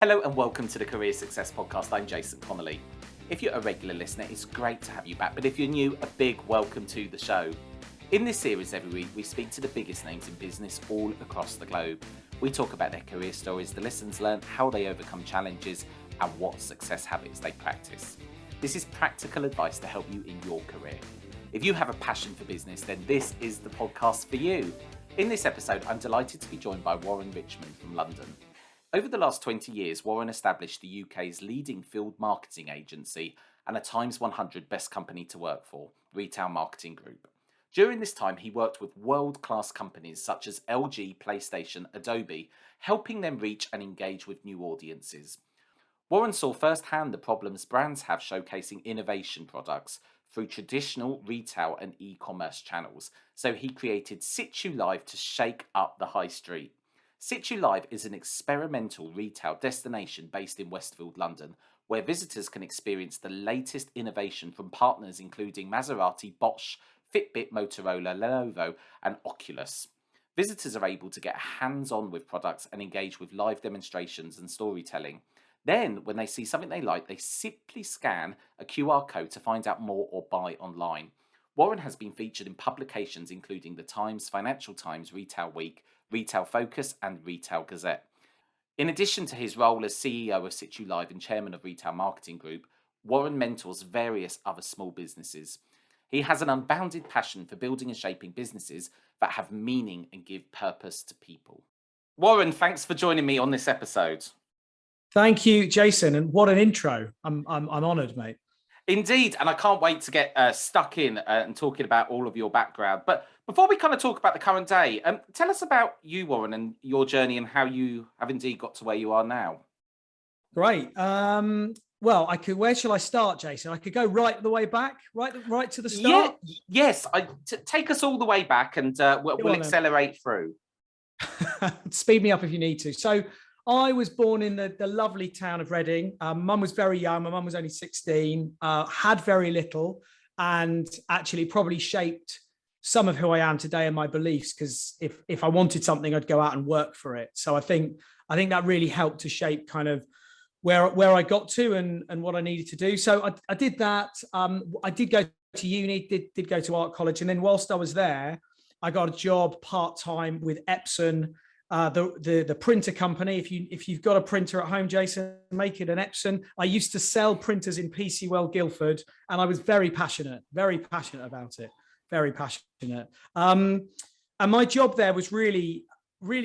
Hello and welcome to the Career Success Podcast. I'm Jason Connolly. If you're a regular listener, it's great to have you back, but if you're new, a big welcome to the show. In this series every week, we speak to the biggest names in business all across the globe. We talk about their career stories, the lessons learned, how they overcome challenges, and what success habits they practice. This is practical advice to help you in your career. If you have a passion for business, then this is the podcast for you. In this episode, I'm delighted to be joined by Warren Richmond from London. Over the last 20 years, Warren established the UK's leading field marketing agency and a Times 100 Best Company to Work For, Retail Marketing Group. During this time, he worked with world-class companies such as LG, PlayStation, Adobe, helping them reach and engage with new audiences. Warren saw firsthand the problems brands have showcasing innovation products through traditional retail and e-commerce channels, so he created Situ Live to shake up the high street. Situ Live is an experimental retail destination based in Westfield London, where visitors can experience the latest innovation from partners including Maserati, Bosch, Fitbit, Motorola, Lenovo, and Oculus. Visitors are able to get hands-on with products and engage with live demonstrations and storytelling. Then, when they see something they like, they simply scan a QR code to find out more or buy online. Warren has been featured in publications including The Times, Financial Times, Retail Week, Retail Focus, and Retail Gazette. In addition to his role as CEO of Situ Live and chairman of Retail Marketing Group, Warren mentors various other small businesses. He has an unbounded passion for building and shaping businesses that have meaning and give purpose to people. Warren, thanks for joining me on this episode. Thank you, Jason, and what an intro. I'm honoured, mate. Indeed, and I can't wait to get stuck in and talking about all of your background. But before we kind of talk about the current day, tell us about you, Warren, and your journey and how you have indeed got to where you are now. Great. Well, where shall I start, Jason? I could go right the way back, right to the start. Yes. Take us all the way back, and we'll accelerate through. Speed me up if you need to. So, I was born in the lovely town of Reading. Mum was very young. My mum was only 16, had very little, and actually probably shaped some of who I am today and my beliefs, because if I wanted something, I'd go out and work for it. So I think that really helped to shape kind of where I got to and what I needed to do. So I did that. I did go to uni, did go to art college. And then whilst I was there, I got a job part-time with Epson, the printer company. If you've got a printer at home, Jason, make it an Epson. I used to sell printers in PC World Guildford, and I was very passionate about it. Very passionate. And my job there was really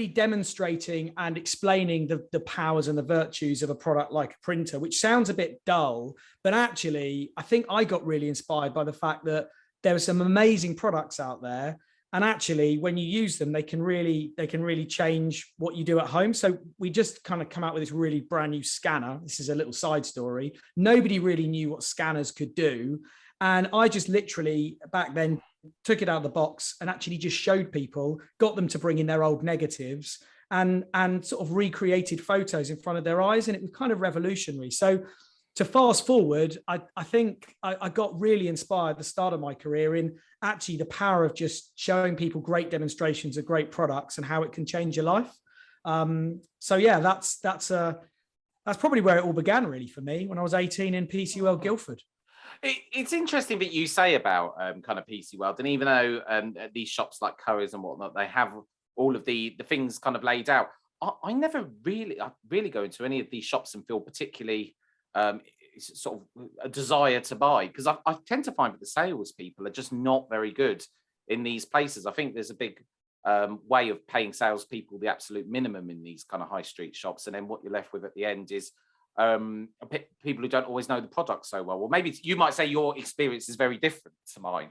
demonstrating and explaining the powers and the virtues of a product like a printer, which sounds a bit dull, but actually I think I got really inspired by the fact that there are some amazing products out there. And actually, when you use them, they can really change what you do at home. So we just kind of come out with this really brand new scanner. This is a little side story. Nobody really knew what scanners could do. And I just literally back then took it out of the box and actually just showed people, got them to bring in their old negatives and sort of recreated photos in front of their eyes. And it was kind of revolutionary. So to fast forward, I think I got really inspired at the start of my career in actually the power of just showing people great demonstrations of great products and how it can change your life. So yeah, that's probably where it all began really for me when I was 18 in PC World Guildford. It's interesting that you say about kind of PC World, and even though these shops like Currys and whatnot, they have all of the things kind of laid out. I never really go into any of these shops and feel particularly sort of a desire to buy, because I tend to find that the salespeople are just not very good in these places. I think there's a big way of paying salespeople the absolute minimum in these kind of high street shops, and then what you're left with at the end is people who don't always know the product so well. Well, maybe you might say your experience is very different to mine.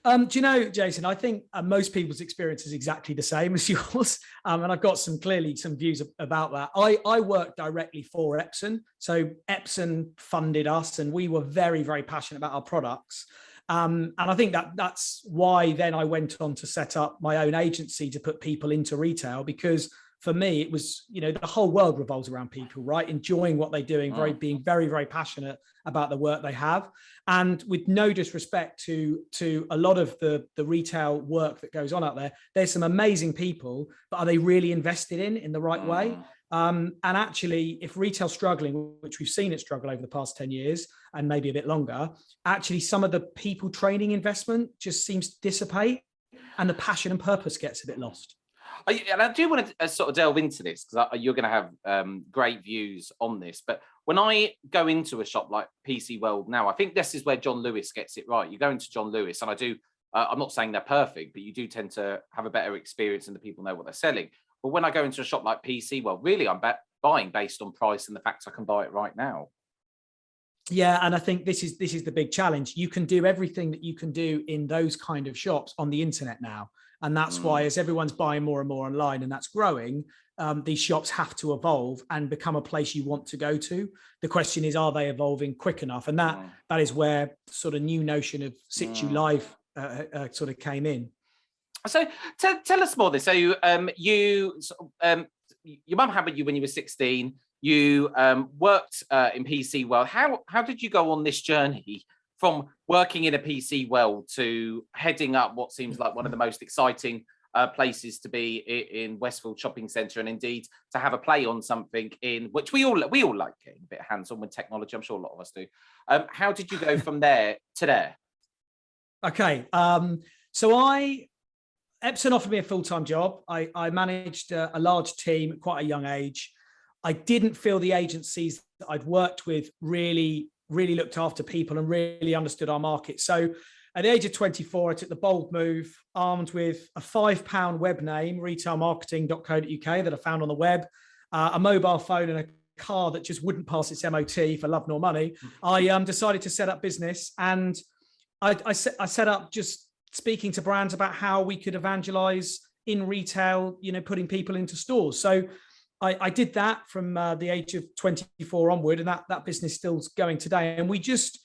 Do you know, Jason, I think most people's experience is exactly the same as yours. And I've got some views about that. I worked directly for Epson. So Epson funded us and we were very, very passionate about our products. And I think that's why then I went on to set up my own agency to put people into retail, because for me, it was, the whole world revolves around people, right? Enjoying what they're doing, being very, very passionate about the work they have. And with no disrespect to a lot of the retail work that goes on out there, there's some amazing people, but are they really invested in the right way? And actually, if retail's struggling, which we've seen it struggle over the past 10 years and maybe a bit longer, actually some of the people training investment just seems to dissipate and the passion and purpose gets a bit lost. And I do want to sort of delve into this because you're going to have great views on this. But when I go into a shop like PC World now, I think this is where John Lewis gets it right. You go into John Lewis, and I do. I'm not saying they're perfect, but you do tend to have a better experience and the people know what they're selling. But when I go into a shop like PC World, really, I'm buying based on price and the fact I can buy it right now. Yeah, and I think this is the big challenge. You can do everything that you can do in those kind of shops on the internet now. And that's why, as everyone's buying more and more online and that's growing, these shops have to evolve and become a place you want to go to. The question is, are they evolving quick enough? And that is where sort of new notion of Situ Live sort of came in. So tell us more. This. So your mum had you when you were 16. You worked in PC World. How did you go on this journey from working in a PC world to heading up what seems like one of the most exciting places to be in Westfield Shopping Centre, and indeed to have a play on something in which we all like getting a bit hands-on with technology. I'm sure a lot of us do. How did you go from there to there? Okay, so Epson offered me a full-time job. I managed a large team at quite a young age. I didn't feel the agencies that I'd worked with really looked after people and really understood our market. So at the age of 24, I took the bold move, armed with a £5 web name, retailmarketing.co.uk, that I found on the web, a mobile phone and a car that just wouldn't pass its MOT for love nor money. I decided to set up business, and I set up just speaking to brands about how we could evangelize in retail, putting people into stores. So I did that from the age of 24 onward, and that business still's going today. And we just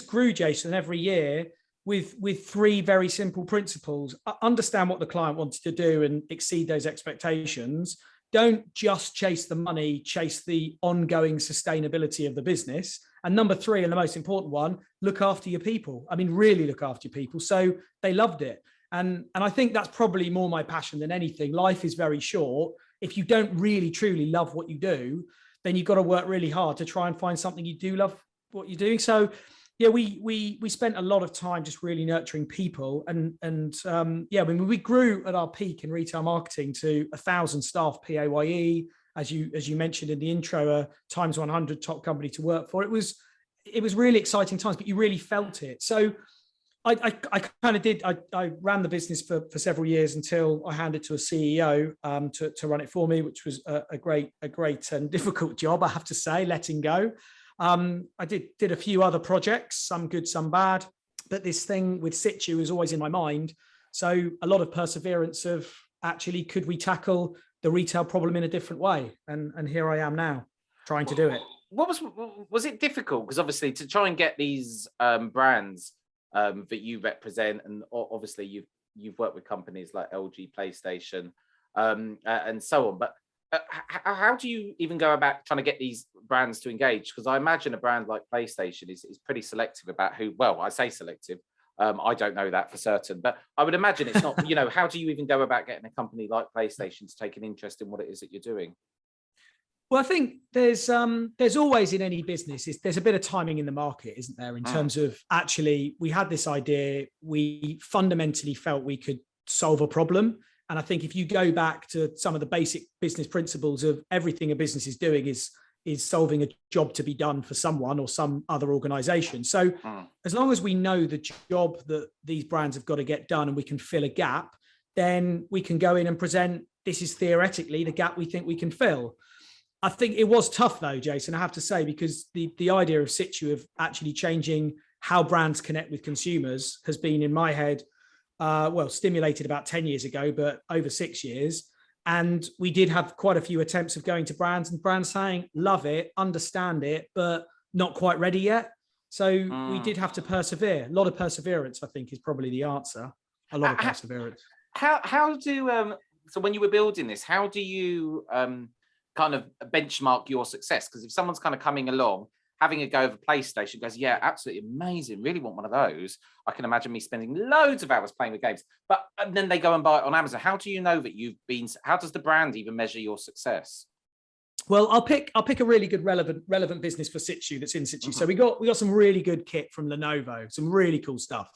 grew, Jason, every year with three very simple principles. Understand what the client wants to do and exceed those expectations. Don't just chase the money, chase the ongoing sustainability of the business. And number three, and the most important one, look after your people. I mean, really look after your people. So they loved it. And I think that's probably more my passion than anything. Life is very short. If you don't really, truly love what you do, then you've got to work really hard to try and find something you do love what you're doing. So yeah, we spent a lot of time just really nurturing people. And when we grew at our peak in retail marketing to 1,000 staff PAYE, as you mentioned in the intro, a times 100 top company to work for. It was really exciting times, but you really felt it. So I kind of did. I ran the business for several years until I handed to a CEO to run it for me, which was a great and difficult job, I have to say, letting go. I did a few other projects, some good, some bad, but this thing with Situ is always in my mind. So a lot of perseverance of actually, could we tackle the retail problem in a different way? And here I am now, trying to do it. What was it difficult? Because obviously to try and get these brands that you represent, and obviously you've worked with companies like LG, PlayStation, and so on. But how do you even go about trying to get these brands to engage? Because I imagine a brand like PlayStation is pretty selective about who. Well, I say selective. I don't know that for certain, but I would imagine it's not. How do you even go about getting a company like PlayStation to take an interest in what it is that you're doing? Well, I think there's always in any business, there's a bit of timing in the market, isn't there? In terms of, actually, we had this idea, we fundamentally felt we could solve a problem. And I think if you go back to some of the basic business principles of everything a business is doing is solving a job to be done for someone or some other organization. So as long as we know the job that these brands have got to get done and we can fill a gap, then we can go in and present, this is theoretically the gap we think we can fill. I think it was tough though, Jason, I have to say, because the idea of Situ, of actually changing how brands connect with consumers, has been in my head, stimulated about 10 years ago, but over 6 years. And we did have quite a few attempts of going to brands and brands saying, love it, understand it, but not quite ready yet. So we did have to persevere. A lot of perseverance, I think, is probably the answer. A lot of perseverance. So when you were building this, how do you kind of benchmark your success? Because if someone's kind of coming along, having a go of a PlayStation, goes, yeah, absolutely amazing, really want one of those. I can imagine me spending loads of hours playing with games, and then they go and buy it on Amazon. How do you know that how does the brand even measure your success? Well, I'll pick a really good relevant business for Situ that's in Situ. So we got some really good kit from Lenovo, some really cool stuff.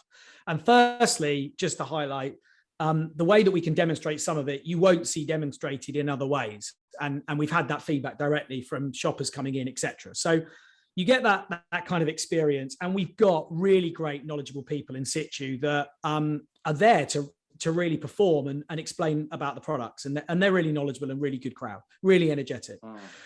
And firstly, just to highlight, the way that we can demonstrate some of it, you won't see demonstrated in other ways. And we've had that feedback directly from shoppers coming in, etc. So you get that kind of experience, and we've got really great, knowledgeable people in Situ that are there to really perform and explain about the products, and they're really knowledgeable and really good crowd, really energetic.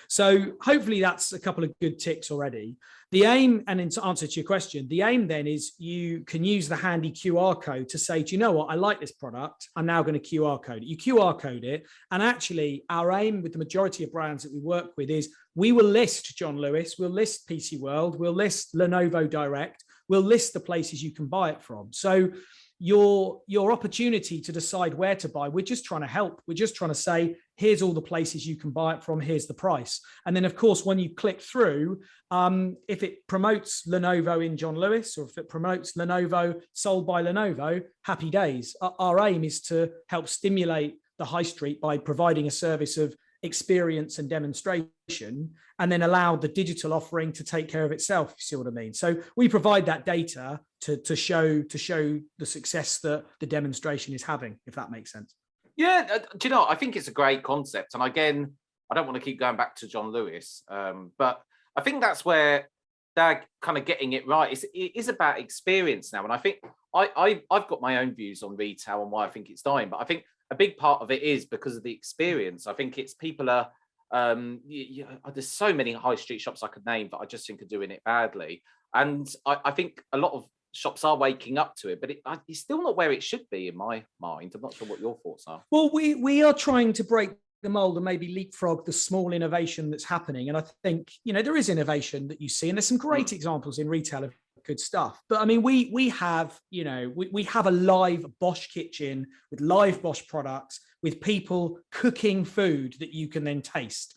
So hopefully that's a couple of good ticks already. The aim, and in answer to your question, the aim then is you can use the handy QR code to say, do you know what, I like this product, I'm now going to QR code it. You QR code it, and actually our aim with the majority of brands that we work with is we will list John Lewis, we'll list PC World, we'll list Lenovo Direct, we'll list the places you can buy it from. So your opportunity to decide where to buy, we're just trying to help. We're just trying to say, here's all the places you can buy it from, here's the price. And then, of course, when you click through, if it promotes Lenovo in John Lewis, or if it promotes Lenovo sold by Lenovo, happy days. Our aim is to help stimulate the high street by providing a service of experience and demonstration, and then allow the digital offering to take care of itself, if you see what I mean. So we provide that data to show the success that the demonstration is having, if that makes sense. Yeah, do you know, I think it's a great concept. And again, I don't want to keep going back to John Lewis, but I think that's where they're kind of getting it right. It is about experience now. And I think I've got my own views on retail and why I think it's dying, but I think a big part of it is because of the experience. I think it's people are, there's so many high street shops I could name, but I just think are doing it badly. And I think a lot of shops are waking up to it, but it's still not where it should be in my mind. I'm not sure what your thoughts are. Well, we are trying to break the mold and maybe leapfrog the small innovation that's happening. And I think, there is innovation that you see, and there's some great examples in retail of good stuff. But I mean, we have, we have a live Bosch kitchen with live Bosch products, with people cooking food that you can then taste.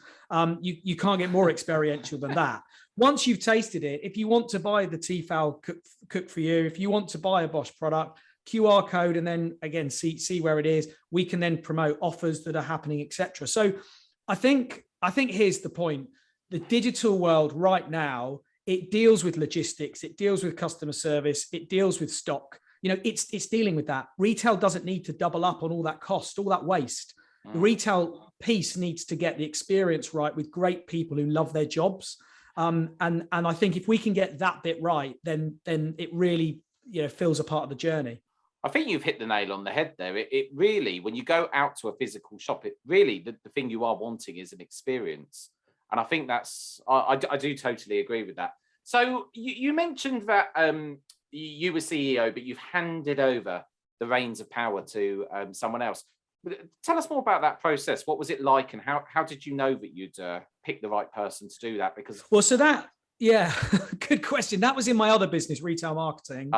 You can't get more experiential than that. Once you've tasted it, if you want to buy the Tefal cook for you, if you want to buy a Bosch product, QR code, and then again see where it is. We can then promote offers that are happening, etc. So I think here's the point: the digital world right now, it deals with logistics, it deals with customer service, it deals with stock. It's dealing with that. Retail doesn't need to double up on all that cost, all that waste. The retail piece needs to get the experience right with great people who love their jobs. And I think if we can get that bit right, then it really fills a part of the journey. I think you've hit the nail on the head there. It really, when you go out to a physical shop, it really, the thing you are wanting is an experience. And I think I do totally agree with that. So you mentioned that you were CEO, but you've handed over the reins of power to someone else. Tell us more about that process. What was it like, and how did you know that you'd pick the right person to do that? Because yeah, good question. That was in my other business, retail marketing.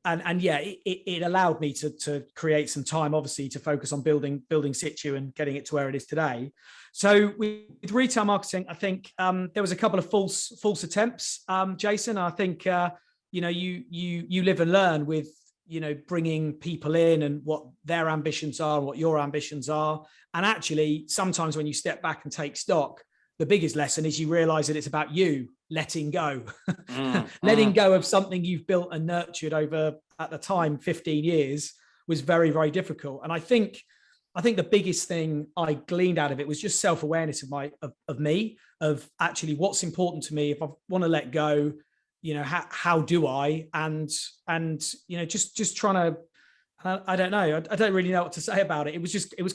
And yeah, it allowed me to create some time, obviously, to focus on building Situ and getting it to where it is today. So with retail marketing, I think there was a couple of false attempts, Jason. I think you live and learn with bringing people in and what their ambitions are, what your ambitions are, and actually sometimes when you step back and take stock, the biggest lesson is you realize that it's about you letting go, letting go of something you've built and nurtured over, at the time, 15 years was very, very difficult. And I think the biggest thing I gleaned out of it was just self-awareness of me, of actually what's important to me. If I want to let go, how do I? And just trying to, I don't know. I don't really know what to say about it. It was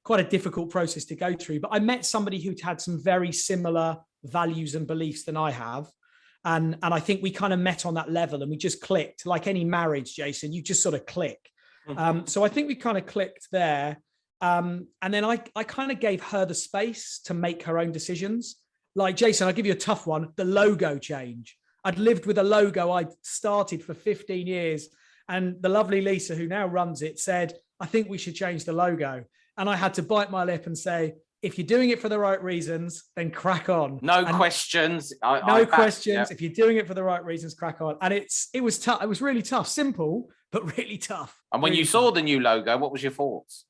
quite a difficult process to go through, but I met somebody who'd had some very similar values and beliefs than I have. And I think we kind of met on that level, and we just clicked. Like any marriage, Jason, you just sort of click. So I think we kind of clicked there. And then I kind of gave her the space to make her own decisions. Like, Jason, I'll give you a tough one, the logo change. I'd lived with a logo I'd started for 15 years. And the lovely Lisa, who now runs it, said, I think we should change the logo. And I had to bite my lip and say, if you're doing it for the right reasons, then crack on. No questions. No questions. If you're doing it for the right reasons, crack on. And it was tough. It was really tough. Simple, but really tough. And when you saw the new logo, what was your thoughts?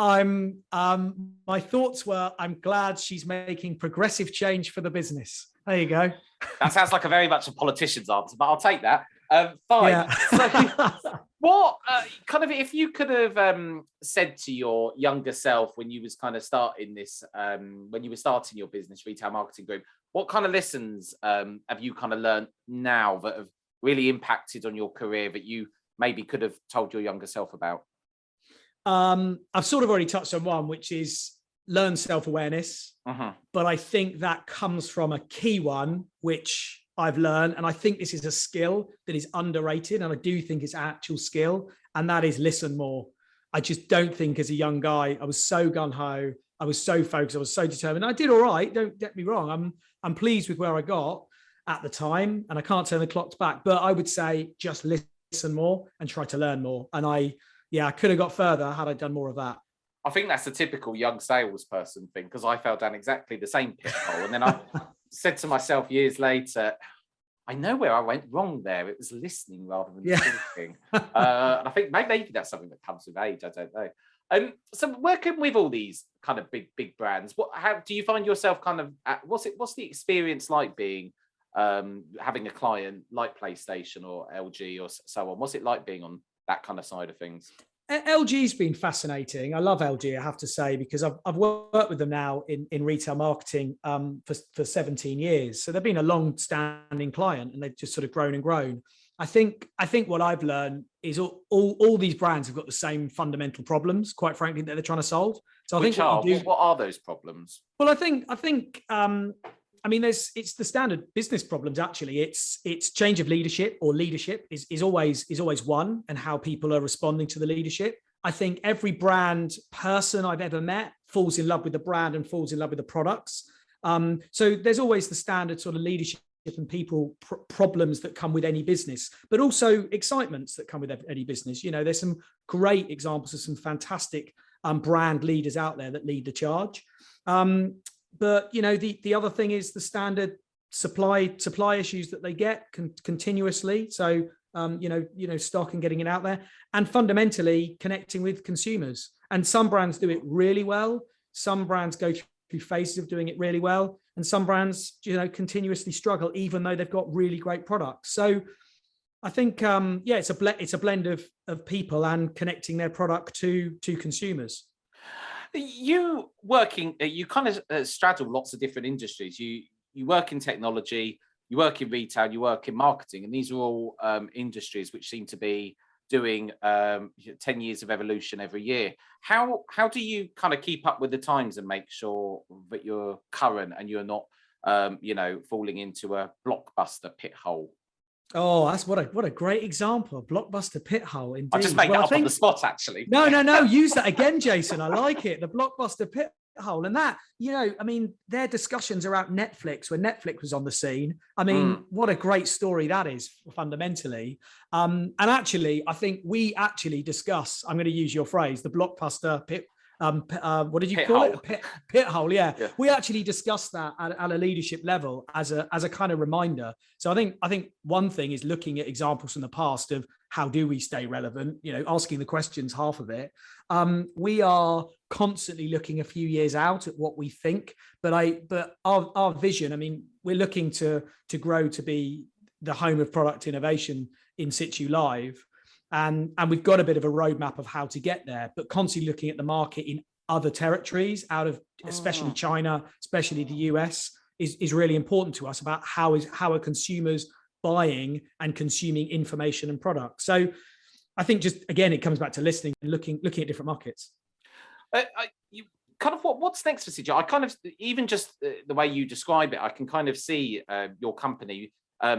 My thoughts were, I'm glad she's making progressive change for the business. There you go. That sounds like a very much a politician's answer, but I'll take that. Fine. Yeah. So, what kind of, if you could have said to your younger self when you was kind of starting this, when you were starting your business, Retail Marketing Group, what kind of lessons have you kind of learned now that have really impacted on your career that you maybe could have told your younger self about? I've sort of already touched on one, which is learn self-awareness. But I think that comes from a key one, which I've learned. And I think this is a skill that is underrated. And I do think it's an actual skill. And that is listen more. I just don't think as a young guy, I was so gun-ho. I was so focused. I was so determined. I did all right. Don't get me wrong. I'm pleased with where I got at the time. And I can't turn the clocks back. But I would say just listen more and try to learn more. And I could have got further had I done more of that. I think that's a typical young salesperson thing, because I fell down exactly the same pit hole. And then I said to myself years later, I know where I went wrong there. It was listening rather than thinking. And I think maybe that's something that comes with age. I don't know. So working with all these kind of big brands, how do you find yourself kind of, what's the experience like being, having a client like PlayStation or LG or so on? What's it like being on that kind of side of things? LG's been fascinating. I love LG, I have to say, because I've worked with them now in retail marketing for 17 years. So they've been a long-standing client, and they've just sort of grown and grown. I think what I've learned is all these brands have got the same fundamental problems, quite frankly, that they're trying to solve. So I think what are those problems? Well, I think I mean, it's the standard business problems. Actually, it's change of leadership, or leadership is always one, and how people are responding to the leadership. I think every brand person I've ever met falls in love with the brand and falls in love with the products. So there's always the standard sort of leadership and people problems that come with any business, but also excitements that come with any business. You know, there's some great examples of some fantastic brand leaders out there that lead the charge. But you know, the other thing is the standard supply issues that they get continuously. So you know, stock and getting it out there, and fundamentally connecting with consumers. And some brands do it really well. Some brands go through phases of doing it really well, and some brands, you know, continuously struggle even though they've got really great products. So I think it's a blend of people and connecting their product to consumers. You kind of straddle lots of different industries. You work in technology, you work in retail, you work in marketing, and these are all industries which seem to be doing 10 years of evolution every year. How do you kind of keep up with the times and make sure that you're current and you're not falling into a blockbuster pit hole? Oh, that's what a great example. A blockbuster pit hole, indeed. I just made that up on the spot, actually. No. Use that again, Jason. I like it. The blockbuster pit hole. And that, you know, I mean, their discussions around Netflix, when Netflix was on the scene. I mean, what a great story that is, fundamentally. And actually, I think we actually discuss, I'm going to use your phrase, the blockbuster pit. What did you call it? Pit hole. Yeah. We actually discussed that at a leadership level as a kind of reminder. So I think one thing is looking at examples from the past of how do we stay relevant, you know, asking the questions, half of it. We are constantly looking a few years out at what we think, but our vision, I mean, we're looking to grow to be the home of product innovation in Situ Live. And we've got a bit of a roadmap of how to get there, but constantly looking at the market in other territories out of especially China, especially the US, is really important to us about how are consumers buying and consuming information and products. So I think just, again, it comes back to listening and looking at different markets. You kind of what's next for Situ? I kind of, even just the way you describe it, I can kind of see your company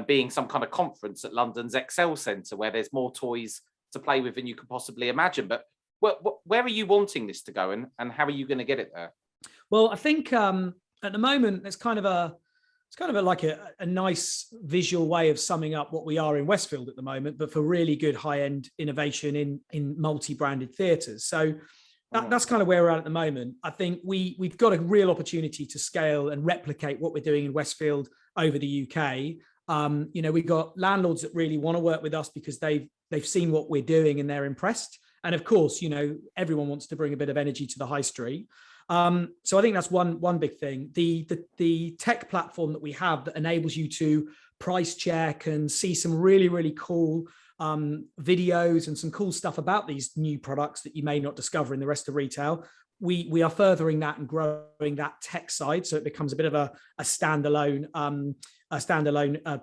being some kind of conference at London's Excel Centre where there's more toys to play with than you could possibly imagine. But where are you wanting this to go, and how are you going to get it there? Well, I think at the moment it's kind of a nice visual way of summing up what we are in Westfield at the moment, but for really good high-end innovation in multi-branded theatres. So that's kind of where we're at the moment. I think we've got a real opportunity to scale and replicate what we're doing in Westfield over the UK. You know, we've got landlords that really want to work with us because they've seen what we're doing and they're impressed. And of course, everyone wants to bring a bit of energy to the high street. So I think that's one big thing. The tech platform that we have that enables you to price check and see some really, really cool videos and some cool stuff about these new products that you may not discover in the rest of retail. We are furthering that and growing that tech side, so it becomes a bit of a standalone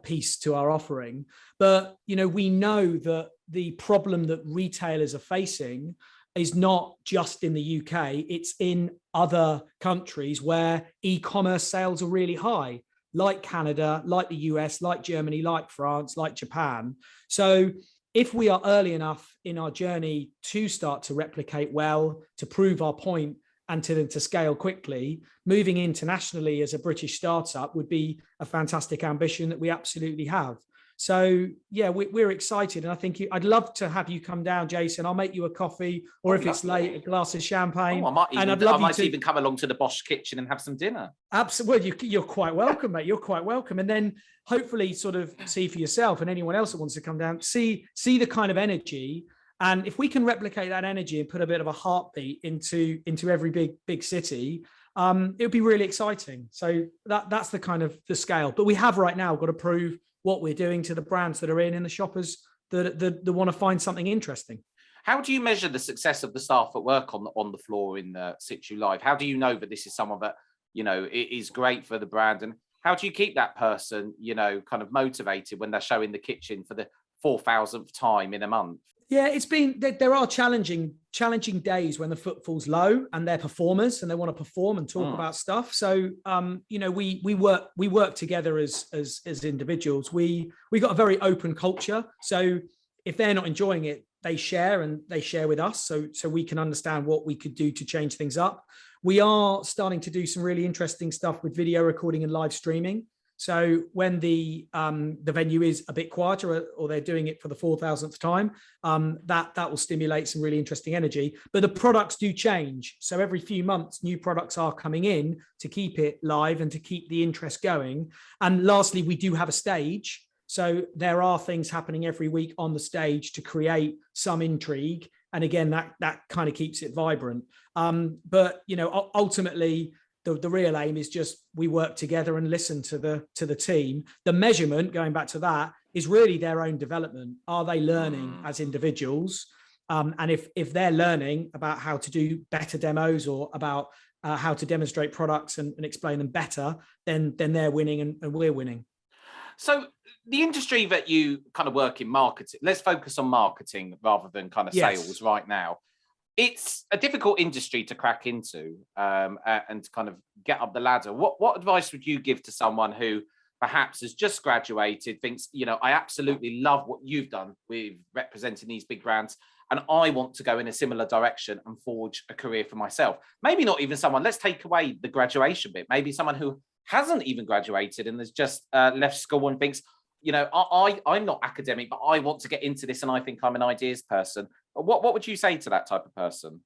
piece to our offering. But we know that the problem that retailers are facing is not just in the UK, it's in other countries where e-commerce sales are really high, like Canada, like the US, like Germany, like France, like Japan. So if we are early enough in our journey to start to replicate well, to prove our point, and to scale quickly, moving internationally as a British startup would be a fantastic ambition that we absolutely have. So yeah, we're excited, and I think I'd love to have you come down, Jason. I'll make you a coffee, or if it's late, a glass of champagne. I might even come along to the Bosch kitchen and have some dinner. Absolutely, you're quite welcome, mate. You're quite welcome, and then hopefully, sort of see for yourself and anyone else that wants to come down, see the kind of energy. And if we can replicate that energy and put a bit of a heartbeat into every big city, it would be really exciting. So that's the kind of the scale. But we have right now got to prove what we're doing to the brands that are in the shoppers that want to find something interesting. How do you measure the success of the staff at work on the floor in the Situ Live? How do you know that this is someone that it is great for the brand, and how do you keep that person kind of motivated when they're showing the kitchen for the 4,000th time in a month? Yeah, there are challenging days when the footfall's low and they're performers and they want to perform and talk about stuff. So, we work together as individuals. We got a very open culture. So if they're not enjoying it, they share with us. So we can understand what we could do to change things up. We are starting to do some really interesting stuff with video recording and live streaming. So when the venue is a bit quieter, or they're doing it for the 4,000th time, that will stimulate some really interesting energy. But the products do change. So every few months, new products are coming in to keep it live and to keep the interest going. And lastly, we do have a stage. So there are things happening every week on the stage to create some intrigue. And again, that kind of keeps it vibrant. But ultimately, the real aim is just we work together and listen to the team. The measurement, going back to that, is really their own development. Are they learning as individuals? And if they're learning about how to do better demos, or about how to demonstrate products and explain them better, then they're winning and we're winning. So the industry that you kind of work in, marketing, let's focus on marketing rather than kind of sales right now. It's a difficult industry to crack into and to kind of get up the ladder. What advice would you give to someone who perhaps has just graduated, thinks, I absolutely love what you've done with representing these big brands, and I want to go in a similar direction and forge a career for myself? Maybe not even someone, let's take away the graduation bit, maybe someone who hasn't even graduated and has just left school and thinks, I'm not academic, but I want to get into this and I think I'm an ideas person. What would you say to that type of person?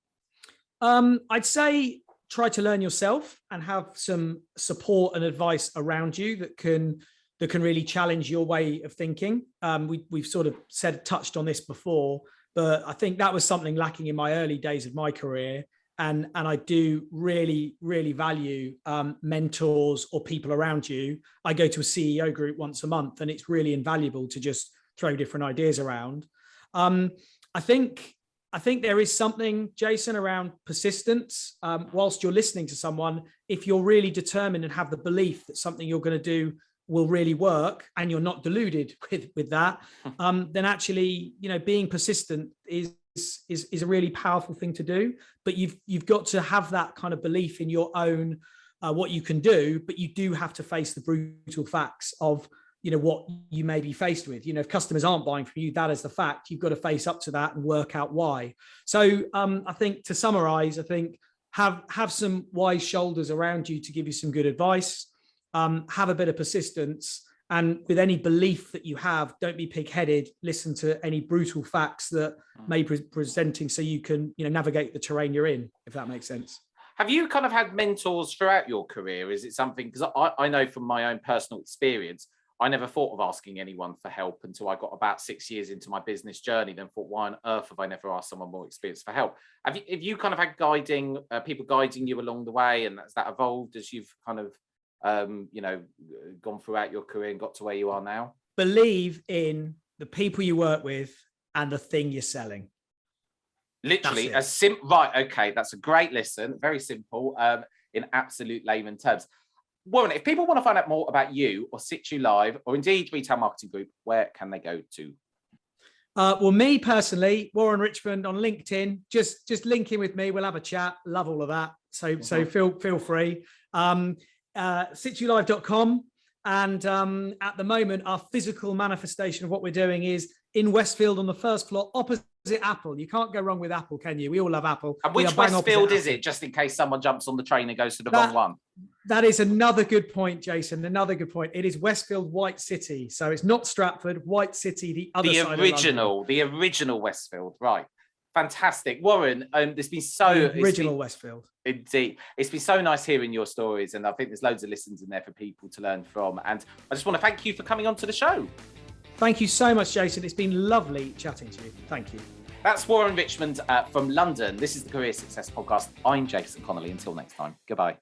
I'd say try to learn yourself and have some support and advice around you that can really challenge your way of thinking. We've sort of touched on this before, but I think that was something lacking in my early days of my career. And I do really, really value mentors or people around you. I go to a CEO group once a month, and it's really invaluable to just throw different ideas around. I think there is something, Jason, around persistence. Whilst you're listening to someone, if you're really determined and have the belief that something you're going to do will really work, and you're not deluded with that, then actually, being persistent is a really powerful thing to do. But you've got to have that kind of belief in your own what you can do, but you do have to face the brutal facts of what you may be faced with. If customers aren't buying from you, that is the fact. You've got to face up to that and work out why. So I think, to summarize, have some wise shoulders around you to give you some good advice. Have a bit of persistence, and with any belief that you have, don't be pig-headed. Listen to any brutal facts that may be presenting, so you can navigate the terrain you're in, if that makes sense. Have you kind of had mentors throughout your career? Is it something, because I know from my own personal experience, I never thought of asking anyone for help until I got about 6 years into my business journey. Then thought, why on earth have I never asked someone more experienced for help? Have you kind of had people guiding you along the way, and has that evolved as you've kind of gone throughout your career and got to where you are now? Believe in the people you work with and the thing you're selling. Literally, right? Okay, that's a great lesson. Very simple, in absolute layman terms. Warren, if people want to find out more about you or Situ Live, or indeed Retail Marketing Group, where can they go to? Well, me personally, Warren Richmond on LinkedIn. Just link in with me. We'll have a chat. Love all of that. So feel free. Situlive.com. And at the moment, our physical manifestation of what we're doing is in Westfield on the first floor, opposite Apple. You can't go wrong with Apple, can you? We all love Apple. And which Westfield is it, just in case someone jumps on the train and goes to the wrong one? That is another good point, Jason. Another good point. It is Westfield White City. So it's not Stratford, White City, the other side of London. The original Westfield, right. Fantastic. Warren, there's been original Westfield. Indeed. It's been so nice hearing your stories, and I think there's loads of lessons in there for people to learn from. And I just want to thank you for coming on to the show. Thank you so much, Jason. It's been lovely chatting to you. Thank you. That's Warren Richmond from London. This is the Career Success Podcast. I'm Jason Connolly. Until next time, goodbye.